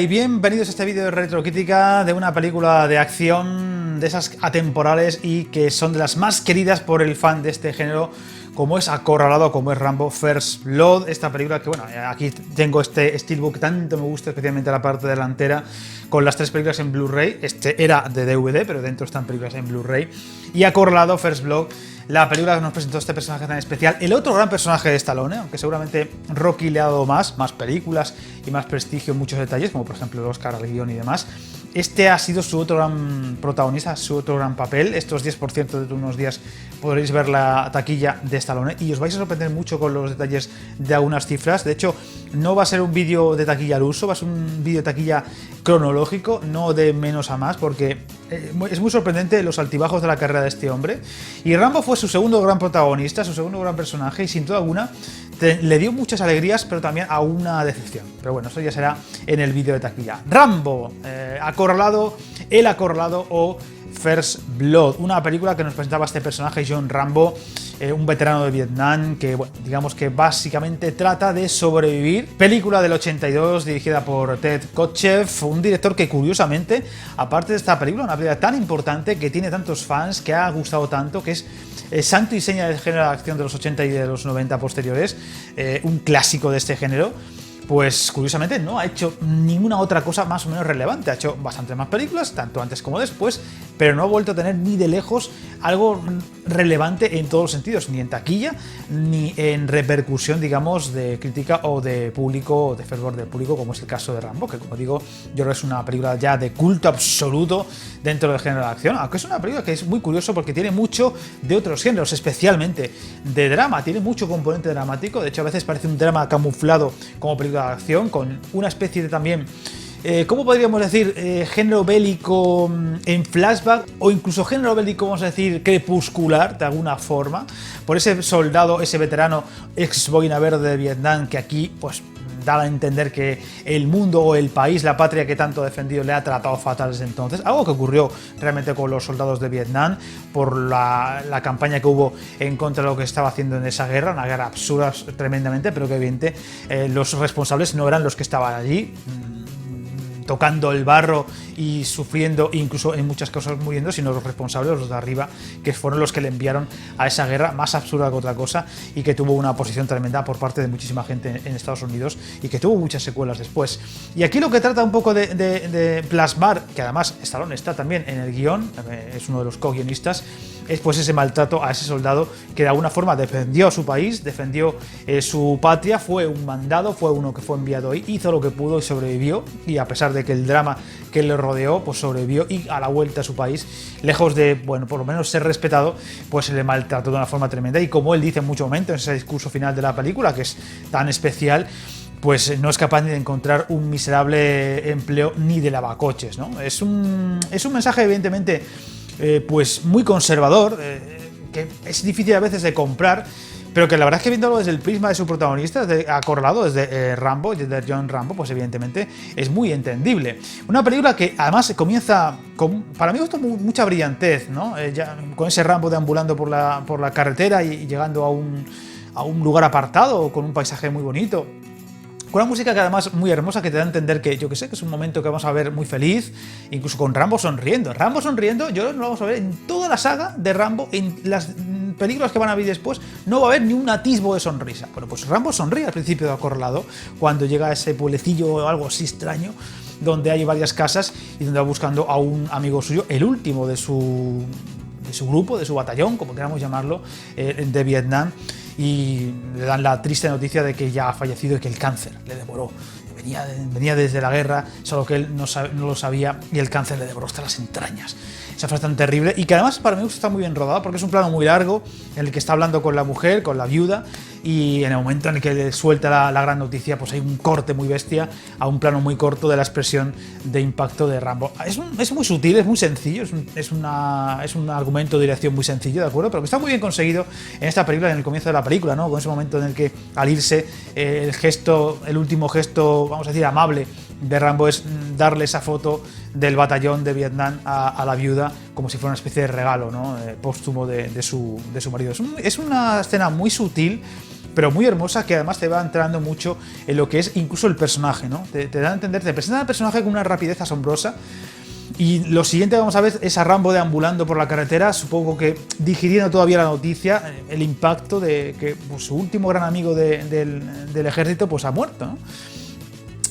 Y bienvenidos a este vídeo de retrocrítica de una película de acción de esas atemporales y que son de las más queridas por el fan de este género, como es Acorralado, como es Rambo First Blood. Esta película que, bueno, aquí tengo este steelbook, tanto me gusta, especialmente la parte delantera, con las tres películas en Blu-ray. Este era de DVD, pero dentro están películas en Blu-ray. Y Acorralado First Blood, la película que nos presentó este personaje tan especial, el otro gran personaje de Stallone, aunque seguramente Rocky le ha dado más películas y más prestigio en muchos detalles, como por ejemplo el Oscar al guión y demás. Este ha sido su otro gran protagonista, su otro gran papel. Estos 10% de unos días podréis ver la taquilla de Stallone y os vais a sorprender mucho con los detalles de algunas cifras. De hecho, no va a ser un vídeo de taquilla al uso, va a ser un vídeo de taquilla cronológico, no de menos a más, porque es muy sorprendente los altibajos de la carrera de este hombre. Y Rambo fue su segundo gran protagonista, su segundo gran personaje, y sin duda alguna le dio muchas alegrías, pero también a una decepción. Pero bueno, eso ya será en el vídeo de taquilla. Rambo, Acorralado, El Acorralado o First Blood, una película que nos presentaba este personaje, John Rambo, un veterano de Vietnam que, bueno, digamos que básicamente trata de sobrevivir. Película del 82 dirigida por Ted Kotcheff, un director que curiosamente, aparte de esta película, una película tan importante que tiene tantos fans, que ha gustado tanto, que es santo y seña del género de acción de los 80 y de los 90 posteriores, un clásico de este género. Pues curiosamente no ha hecho ninguna otra cosa más o menos relevante. Ha hecho bastantes más películas, tanto antes como después, pero no ha vuelto a tener ni de lejos algo relevante en todos los sentidos, ni en taquilla, ni en repercusión, digamos, de crítica o de público, o de fervor del público, como es el caso de Rambo, que, como digo, yo creo que es una película ya de culto absoluto dentro del género de acción, aunque es una película que es muy curioso porque tiene mucho de otros géneros, especialmente de drama, tiene mucho componente dramático. De hecho, a veces parece un drama camuflado como película de acción, con una especie de también, ¿cómo podríamos decir? Género bélico en flashback, o incluso género bélico, vamos a decir, crepuscular, de alguna forma, por ese soldado, ese veterano ex boina verde de Vietnam, que aquí, pues, da a entender que el mundo o el país, la patria que tanto ha defendido, le ha tratado fatal desde entonces. Algo que ocurrió realmente con los soldados de Vietnam por la campaña que hubo en contra de lo que estaba haciendo en esa guerra, una guerra absurda tremendamente, pero que evidentemente los responsables no eran los que estaban allí tocando el barro y sufriendo, incluso en muchas cosas muriendo, sino los responsables, los de arriba, que fueron los que le enviaron a esa guerra, más absurda que otra cosa, y que tuvo una oposición tremenda por parte de muchísima gente en Estados Unidos y que tuvo muchas secuelas después. Y aquí lo que trata un poco de plasmar, que además Stallone está también en el guión, es uno de los co-guionistas, es pues ese maltrato a ese soldado que de alguna forma defendió a su país, defendió su patria, fue un mandado, fue uno que fue enviado ahí, hizo lo que pudo y sobrevivió, y a pesar de que el drama que le rodeó, pues sobrevivió, y a la vuelta a su país, lejos de, bueno, por lo menos ser respetado, pues se le maltrató de una forma tremenda. Y como él dice en muchos momentos, en ese discurso final de la película, que es tan especial, pues no es capaz ni de encontrar un miserable empleo ni de lavacoches, ¿no? Es un mensaje evidentemente pues muy conservador, que es difícil a veces de comprar, pero que la verdad es que viéndolo desde el prisma de su protagonista, desde Acorralado, desde Rambo, desde John Rambo, pues evidentemente es muy entendible. Una película que además comienza con, para mí, mucha brillantez, ¿no? Ya, con ese Rambo deambulando por la carretera y llegando a un lugar apartado con un paisaje muy bonito, con una música que además muy hermosa, que te da a entender que, yo que sé, que es un momento que vamos a ver muy feliz, incluso con Rambo sonriendo. Rambo sonriendo, yo lo vamos a ver en toda la saga de Rambo, en las películas que van a ver después, no va a haber ni un atisbo de sonrisa. Bueno, pues Rambo sonríe al principio de Acorralado, cuando llega a ese pueblecillo o algo así extraño, donde hay varias casas y donde va buscando a un amigo suyo, el último de su grupo, de su batallón, como queramos llamarlo, de Vietnam, y le dan la triste noticia de que ya ha fallecido y que el cáncer le devoró. Venía desde la guerra, solo que él no lo sabía, y el cáncer le devoró hasta las entrañas. Esa frase tan terrible, y que además para mí está muy bien rodada, porque es un plano muy largo en el que está hablando con la mujer, con la viuda, y en el momento en el que le suelta la gran noticia, pues hay un corte muy bestia a un plano muy corto de la expresión de impacto de Rambo. Es muy sutil, es muy sencillo, es un argumento de dirección muy sencillo, ¿de acuerdo? Pero que está muy bien conseguido en esta película, en el comienzo de la película, ¿no? Con ese momento en el que, al irse, el último gesto, vamos a decir, amable de Rambo es darle esa foto del batallón de Vietnam a la viuda, como si fuera una especie de regalo, ¿no? Póstumo de su marido. Es una escena muy sutil, pero muy hermosa, que además te va entrando mucho en lo que es incluso el personaje, ¿no? Te da a entender, te presentan al personaje con una rapidez asombrosa. Y lo siguiente que vamos a ver es a Rambo deambulando por la carretera, supongo que digiriendo todavía la noticia, el impacto de que pues, su último gran amigo del ejército pues ha muerto, ¿no?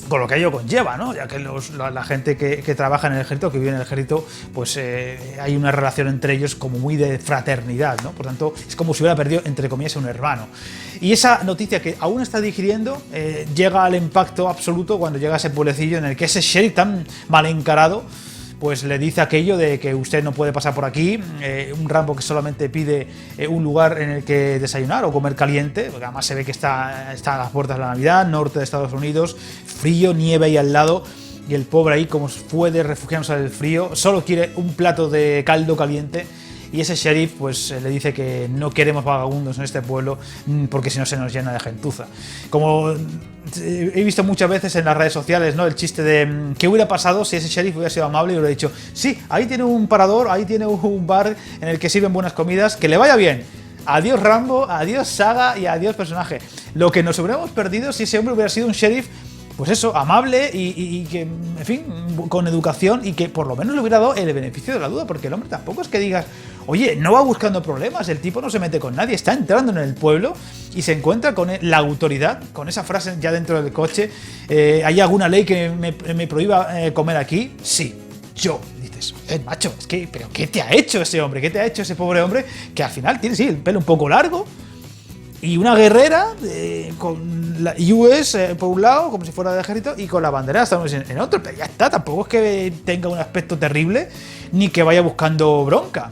Con lo que ello conlleva, ¿no? Ya que la gente que trabaja en el ejército, que vive en el ejército, pues hay una relación entre ellos como muy de fraternidad, ¿no? Por tanto, es como si hubiera perdido, entre comillas, un hermano. Y esa noticia que aún está digiriendo llega al impacto absoluto cuando llega a ese pueblecillo en el que ese sheriff tan mal encarado pues le dice aquello de que usted no puede pasar por aquí, un Rambo que solamente pide un lugar en el que desayunar o comer caliente, porque además se ve que está a las puertas de la Navidad, norte de Estados Unidos, frío, nieve ahí al lado, y el pobre ahí como puede refugiarse del frío, solo quiere un plato de caldo caliente. Y ese sheriff pues le dice que no queremos vagabundos en este pueblo porque si no se nos llena de gentuza. Como he visto muchas veces en las redes sociales, ¿no? El chiste de ¿qué hubiera pasado si ese sheriff hubiera sido amable y hubiera dicho sí, ahí tiene un parador, ahí tiene un bar en el que sirven buenas comidas, que le vaya bien. Adiós Rambo, adiós saga y adiós personaje. Lo que nos hubiéramos perdido si ese hombre hubiera sido un sheriff, pues eso, amable y que, en fin, con educación y que por lo menos le hubiera dado el beneficio de la duda, porque el hombre tampoco es que digas, oye, no va buscando problemas, el tipo no se mete con nadie, está entrando en el pueblo y se encuentra con la autoridad, con esa frase ya dentro del coche, ¿hay alguna ley que me prohíba comer aquí? Sí, yo. Dices, macho, es que, pero ¿qué te ha hecho ese hombre? ¿Qué te ha hecho ese pobre hombre que al final tiene, sí, el pelo un poco largo? Y una guerrera con la US por un lado, como si fuera de ejército, y con la bandera estamos en otro, pero ya está, tampoco es que tenga un aspecto terrible ni que vaya buscando bronca.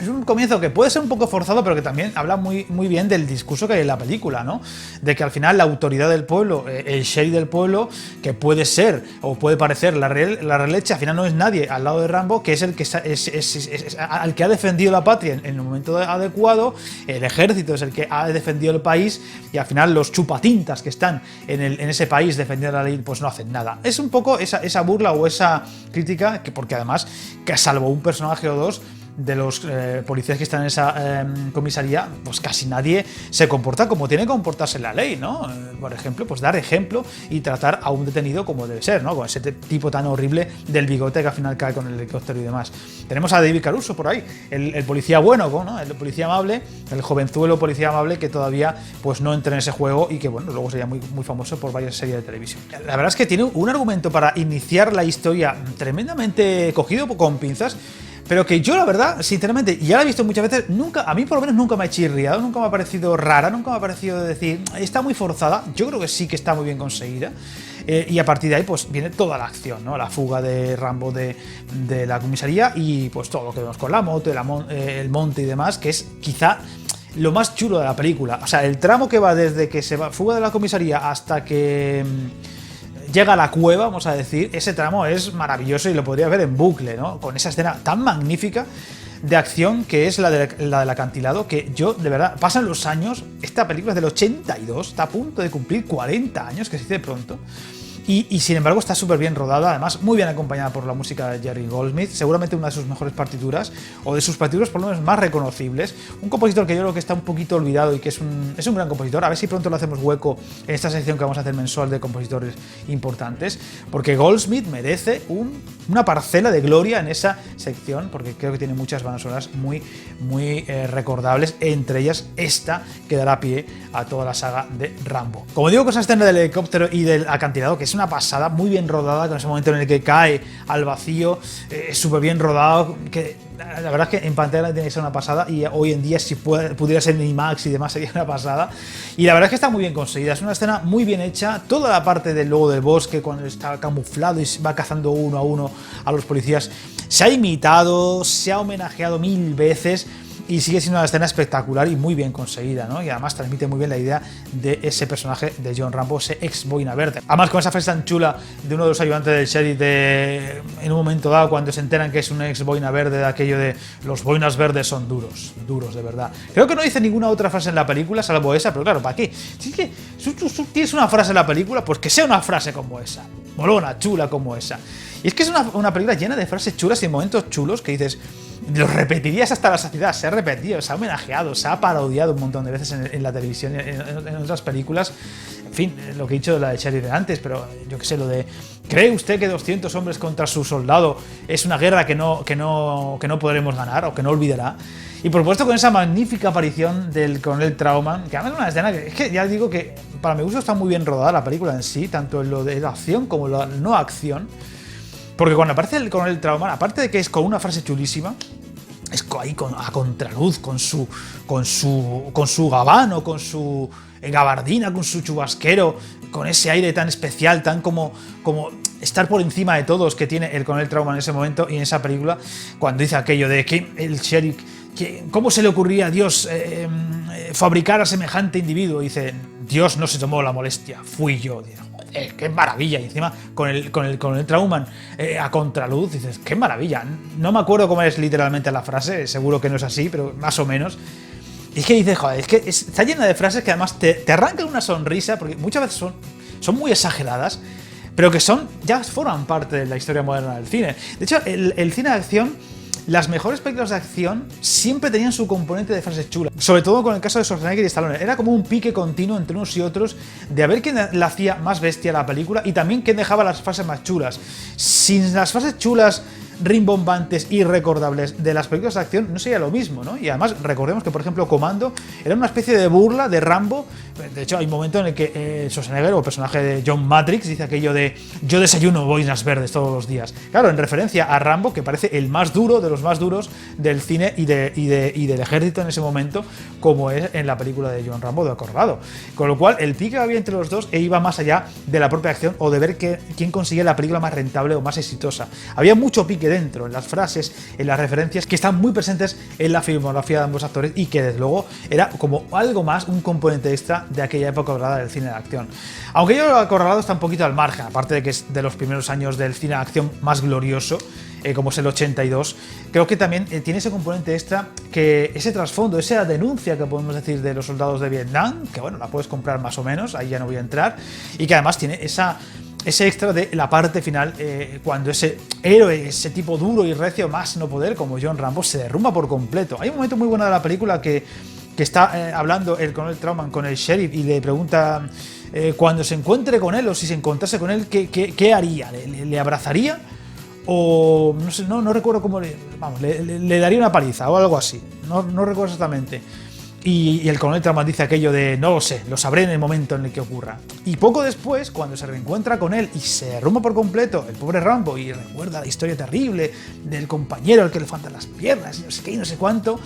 Es un comienzo que puede ser un poco forzado, pero que también habla muy, muy bien del discurso que hay en la película, ¿no? De que al final la autoridad del pueblo, el sheriff del pueblo, que puede ser o puede parecer la real leche, al final no es nadie al lado de Rambo, que es el que es al que ha defendido la patria en el momento adecuado, el ejército es el que ha defendido el país y al final los chupatintas que están en ese país defendiendo la ley pues no hacen nada. Es un poco esa burla o esa crítica, que porque además, que salvo un personaje o dos, de los policías que están en esa comisaría, pues casi nadie se comporta como tiene que comportarse la ley, ¿no? Por ejemplo, pues dar ejemplo y tratar a un detenido como debe ser, ¿no? Con ese tipo tan horrible del bigote que al final cae con el helicóptero y demás. Tenemos a David Caruso por ahí, el policía bueno, ¿no? El policía amable, el jovenzuelo policía amable que todavía pues no entra en ese juego y que bueno, luego sería muy, muy famoso por varias series de televisión. La verdad es que tiene un argumento para iniciar la historia tremendamente cogido con pinzas, pero que yo la verdad, sinceramente, ya la he visto muchas veces, nunca, a mí por lo menos nunca me ha chirriado, nunca me ha parecido rara, nunca me ha parecido decir, está muy forzada, yo creo que sí que está muy bien conseguida. Y a partir de ahí pues viene toda la acción, ¿no? La fuga de Rambo de la comisaría y pues todo lo que vemos con la moto, el monte y demás, que es quizá lo más chulo de la película. O sea, el tramo que va desde que se fuga de la comisaría hasta que llega a la cueva, vamos a decir, ese tramo es maravilloso y lo podría ver en bucle, ¿no? Con esa escena tan magnífica de acción que es la del acantilado, que yo, de verdad, pasan los años, esta película es del 82, está a punto de cumplir 40 años, que se dice pronto, y sin embargo está súper bien rodada, además muy bien acompañada por la música de Jerry Goldsmith, seguramente una de sus mejores partituras, o de sus partituras por lo menos más reconocibles, un compositor que yo creo que está un poquito olvidado y que es un gran compositor, a ver si pronto lo hacemos hueco en esta sección que vamos a hacer mensual de compositores importantes, porque Goldsmith merece una parcela de gloria en esa sección, porque creo que tiene muchas bandas sonoras muy, muy recordables, entre ellas esta que dará pie a toda la saga de Rambo. Como digo, con esa escena del helicóptero y del acantilado, que es una pasada, muy bien rodada, con ese momento en el que cae al vacío, súper bien rodado, que la verdad es que en pantalla tiene que ser una pasada y hoy en día si pudiera ser en IMAX y demás sería una pasada. Y la verdad es que está muy bien conseguida, es una escena muy bien hecha, toda la parte del logo del bosque cuando está camuflado y va cazando uno a uno a los policías, se ha imitado, se ha homenajeado 1000 veces. Y sigue siendo una escena espectacular y muy bien conseguida, ¿no? Y además transmite muy bien la idea de ese personaje de John Rambo, ese ex boina verde. Además, con esa frase tan chula de uno de los ayudantes del sheriff en un momento dado, cuando se enteran que es un ex boina verde, de aquello de los boinas verdes son duros, duros de verdad. Creo que no dice ninguna otra frase en la película, salvo esa, pero claro, ¿para qué? Si es que tienes una frase en la película, pues que sea una frase como esa, molona, chula como esa. Y es que es una película llena de frases chulas y momentos chulos que dices, los repetirías hasta la saciedad. Se ha repetido, se ha homenajeado, se ha parodiado un montón de veces en la televisión, en otras películas. En fin, lo que he dicho de la de Sheriff de antes, pero yo qué sé, lo de ¿cree usted que 200 hombres contra su soldado es una guerra que no podremos ganar o que no olvidará? Y por supuesto con esa magnífica aparición del coronel Trauman, que además es una escena que, es que ya digo que para mi gusto está muy bien rodada la película en sí, tanto en lo de la acción como la no acción. Porque cuando aparece el coronel Trauman, aparte de que es con una frase chulísima, es ahí a contraluz, con su gabán o con su gabardina, con su chubasquero, con ese aire tan especial, tan como estar por encima de todos que tiene el coronel Trauman en ese momento y en esa película, cuando dice aquello de que el sheriff, ¿cómo se le ocurría a Dios fabricar a semejante individuo? Y dice, Dios no se tomó la molestia, fui yo. Dice, qué maravilla. Y encima con el Trauman a contraluz, dices, qué maravilla. No me acuerdo cómo es literalmente la frase, seguro que no es así, pero más o menos. Y es que dices, joder, es que está llena de frases que además te arrancan una sonrisa, porque muchas veces son muy exageradas, pero que ya forman parte de la historia moderna del cine. De hecho, el cine de acción, las mejores películas de acción siempre tenían su componente de frases chulas. Sobre todo con el caso de Schwarzenegger y Stallone. Era como un pique continuo entre unos y otros de a ver quién la hacía más bestia la película y también quién dejaba las frases más chulas. Sin las frases chulas, rimbombantes y recordables de las películas de acción no sería lo mismo, ¿no? Y además recordemos que, por ejemplo, Commando era una especie de burla de Rambo. De hecho, hay un momento en el que Schwarzenegger, o el personaje de John Matrix, dice aquello de yo desayuno boinas verdes todos los días. Claro, en referencia a Rambo, que parece el más duro de los más duros del cine y del ejército en ese momento, como es en la película de John Rambo de Acorralado. Con lo cual, el pique que había entre los dos iba más allá de la propia acción o de ver quién conseguía la película más rentable o más exitosa. Había mucho pique dentro, en las frases, en las referencias que están muy presentes en la filmografía de ambos actores y que desde luego era como algo más, un componente extra de aquella época dorada del cine de acción. Aunque yo Acorralado está un poquito al margen, aparte de que es de los primeros años del cine de acción más glorioso, como es el 82, creo que también tiene ese componente extra, que ese trasfondo, esa denuncia que podemos decir de los soldados de Vietnam, que bueno, la puedes comprar más o menos, ahí ya no voy a entrar, y que además tiene ese extra de la parte final, cuando ese héroe, ese tipo duro y recio, más no poder, como John Rambo, se derrumba por completo. Hay un momento muy bueno de la película que está hablando el coronel Trauman con el sheriff y le pregunta cuando se encuentre con él o si se encontrase con él, ¿qué haría? ¿Le abrazaría? O no sé, no recuerdo cómo le daría una paliza o algo así. No recuerdo exactamente. Y el coronel Trauman dice aquello de no lo sé, lo sabré en el momento en el que ocurra. Y poco después, cuando se reencuentra con él y se derrumba por completo el pobre Rambo y recuerda la historia terrible del compañero al que le faltan las piernas y no sé qué y no sé cuánto,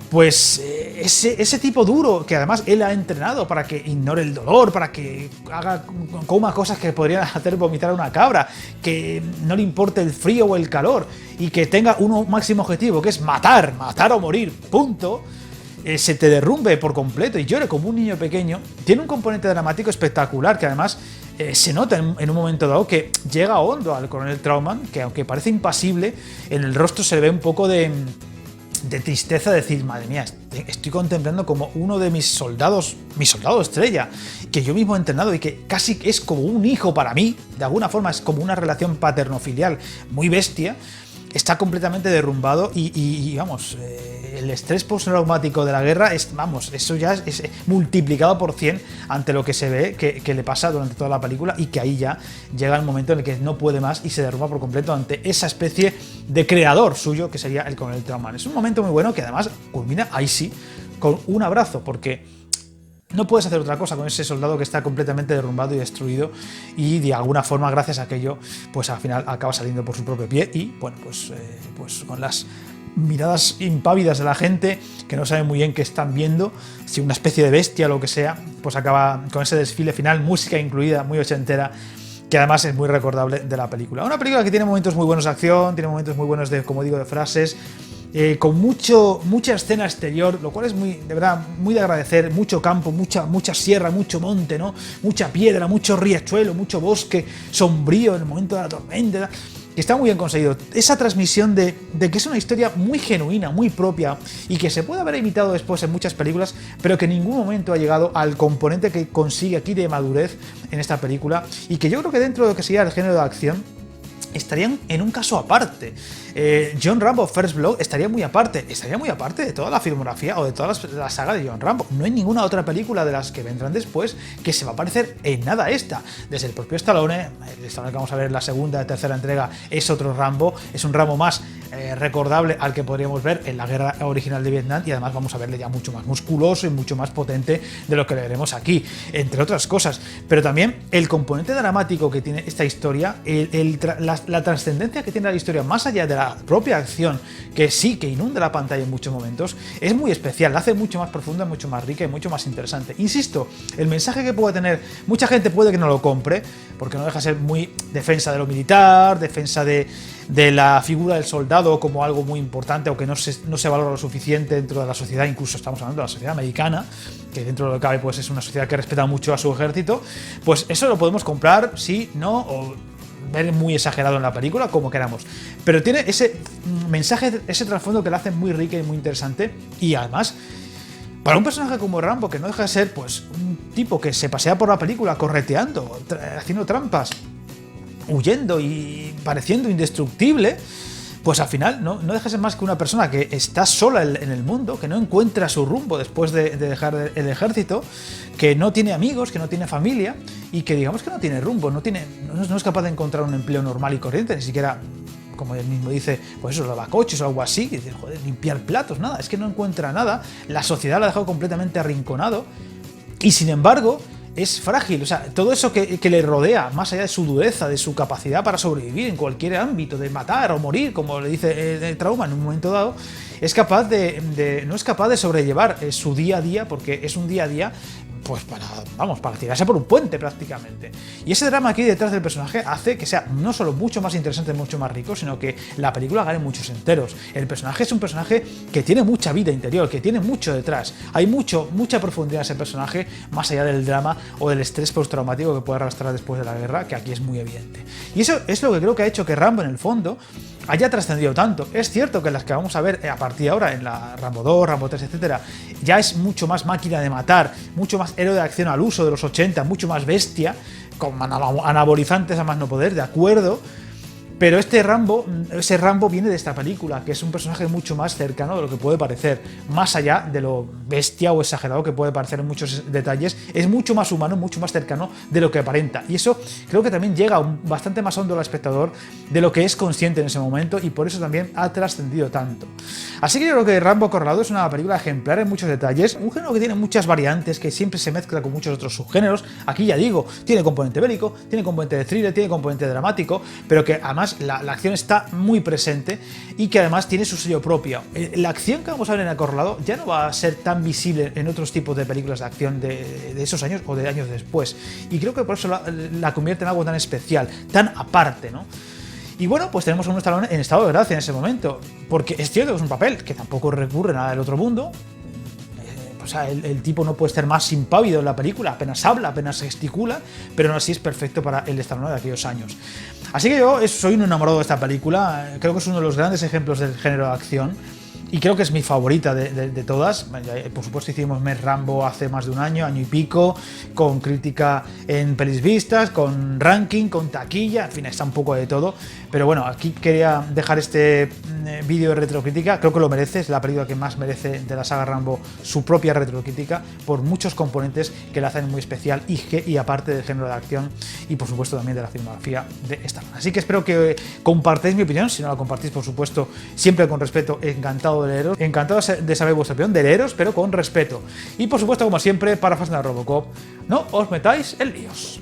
pues ese tipo duro, que además él ha entrenado para que ignore el dolor, para que coma cosas que podrían hacer vomitar a una cabra, que no le importe el frío o el calor y que tenga un máximo objetivo, que es matar o morir, punto, se te derrumbe por completo y llore como un niño pequeño, tiene un componente dramático espectacular que además se nota en un momento dado que llega hondo al coronel Trauman, que aunque parece impasible, en el rostro se le ve un poco de tristeza, decir, madre mía, estoy contemplando como uno de mi soldado estrella, que yo mismo he entrenado y que casi es como un hijo para mí, de alguna forma es como una relación paterno-filial muy bestia, está completamente derrumbado y vamos, el estrés postraumático de la guerra eso ya es multiplicado por 100 ante lo que se ve que le pasa durante toda la película y que ahí ya llega el momento en el que no puede más y se derrumba por completo ante esa especie de creador suyo que sería el coronel Trauman. Es un momento muy bueno que además culmina ahí sí con un abrazo, porque no puedes hacer otra cosa con ese soldado que está completamente derrumbado y destruido y de alguna forma gracias a aquello pues al final acaba saliendo por su propio pie y bueno pues con las miradas impávidas de la gente que no sabe muy bien qué están viendo, si una especie de bestia o lo que sea, pues acaba con ese desfile final, música incluida, muy ochentera, que además es muy recordable de la película. Una película que tiene momentos muy buenos de acción, tiene momentos muy buenos de, como digo, de frases, con mucha escena exterior, lo cual es de verdad muy de agradecer, mucho campo, mucha sierra, mucho monte, ¿no? Mucha piedra, mucho riachuelo, mucho bosque sombrío en el momento de la tormenta. que está muy bien conseguido. Esa transmisión de que es una historia muy genuina, muy propia, y que se puede haber imitado después en muchas películas, pero que en ningún momento ha llegado al componente que consigue aquí de madurez en esta película, y que yo creo que dentro de lo que sería el género de acción estarían en un caso aparte. John Rambo First Blood estaría muy aparte de toda la filmografía o de toda la saga de John Rambo. No hay ninguna otra película de las que vendrán después que se va a parecer en nada a esta. Desde el propio Stallone, el Stallone que vamos a ver en la segunda y tercera entrega es otro Rambo, es un Rambo más recordable al que podríamos ver en la guerra original de Vietnam, y además vamos a verle ya mucho más musculoso y mucho más potente de lo que le veremos aquí, entre otras cosas. Pero también el componente dramático que tiene esta historia, la trascendencia que tiene la historia más allá de la propia acción, que sí que inunda la pantalla en muchos momentos, es muy especial, la hace mucho más profunda, mucho más rica y mucho más interesante. Insisto, el mensaje que puede tener, mucha gente puede que no lo compre, porque no deja de ser muy defensa de lo militar, defensa de la figura del soldado como algo muy importante, o que no se valora lo suficiente dentro de la sociedad. Incluso estamos hablando de la sociedad americana, que dentro de lo que cabe pues es una sociedad que respeta mucho a su ejército. Pues eso lo podemos comprar, sí, no, o ver muy exagerado en la película, como queramos, pero tiene ese mensaje, ese trasfondo que la hace muy rica y muy interesante. Y además, para un personaje como Rambo, que no deja de ser pues un tipo que se pasea por la película correteando, haciendo trampas, huyendo y pareciendo indestructible, pues al final no deja de ser más que una persona que está sola en el mundo, que no encuentra su rumbo después de dejar el ejército, que no tiene amigos, que no tiene familia, y que digamos que no tiene rumbo, no es capaz de encontrar un empleo normal y corriente, ni siquiera, como él mismo dice, pues eso, lavacoches o algo así, que dice, joder, limpiar platos, nada, es que no encuentra nada, la sociedad lo ha dejado completamente arrinconado, y sin embargo es frágil. O sea, todo eso que le rodea, más allá de su dureza, de su capacidad para sobrevivir en cualquier ámbito, de matar o morir, como le dice el Trauma en un momento dado, es capaz no es capaz de sobrellevar su día a día, porque es un día a día pues para tirarse por un puente prácticamente. Y ese drama aquí detrás del personaje hace que sea no solo mucho más interesante, mucho más rico, sino que la película gane muchos enteros. El personaje es un personaje que tiene mucha vida interior, que tiene mucho detrás. Hay mucha profundidad en ese personaje, más allá del drama o del estrés postraumático que puede arrastrar después de la guerra, que aquí es muy evidente. Y eso es lo que creo que ha hecho que Rambo, en el fondo, haya trascendido tanto. Es cierto que las que vamos a ver a partir de ahora, en la Rambo 2, Rambo 3, etcétera, ya es mucho más máquina de matar, mucho más héroe de acción al uso de los 80, mucho más bestia, con anabolizantes a más no poder, de acuerdo. Pero ese Rambo viene de esta película, que es un personaje mucho más cercano de lo que puede parecer, más allá de lo bestia o exagerado que puede parecer en muchos detalles, es mucho más humano, mucho más cercano de lo que aparenta. Y eso creo que también llega bastante más hondo al espectador de lo que es consciente en ese momento, y por eso también ha trascendido tanto. Así que yo creo que Rambo Acorralado es una película ejemplar en muchos detalles, un género que tiene muchas variantes, que siempre se mezcla con muchos otros subgéneros. Aquí ya digo, tiene componente bélico, tiene componente de thriller, tiene componente dramático, pero que además la acción está muy presente y que además tiene su sello propio. La acción que vamos a ver en Acorralado ya no va a ser tan visible en otros tipos de películas de acción de esos años o de años después, y creo que por eso la convierte en algo tan especial, tan aparte, ¿no? Y bueno, pues tenemos a un Stallone en estado de gracia en ese momento, porque es cierto que es un papel que tampoco recurre a nada del otro mundo. O sea, el tipo no puede estar más impávido en la película, apenas habla, apenas gesticula, pero aún así es perfecto para el Stallone de aquellos años. Así que yo soy un enamorado de esta película, creo que es uno de los grandes ejemplos del género de acción, y creo que es mi favorita de todas. Por supuesto hicimos Mes Rambo hace más de un año y pico, con crítica en pelis vistas, con ranking, con taquilla, en fin, está un poco de todo. Pero bueno, aquí quería dejar este vídeo de retrocrítica, creo que lo merece, es la película que más merece de la saga Rambo su propia retrocrítica, por muchos componentes que la hacen muy especial y aparte del género de acción, y por supuesto también de la filmografía de Stallone. Así que espero que compartáis mi opinión, si no la compartís, por supuesto, siempre con respeto, encantado de leeros, encantado de saber vuestra opinión, de leeros, pero con respeto. Y por supuesto, como siempre, para Fascinado Robocop, no os metáis en líos.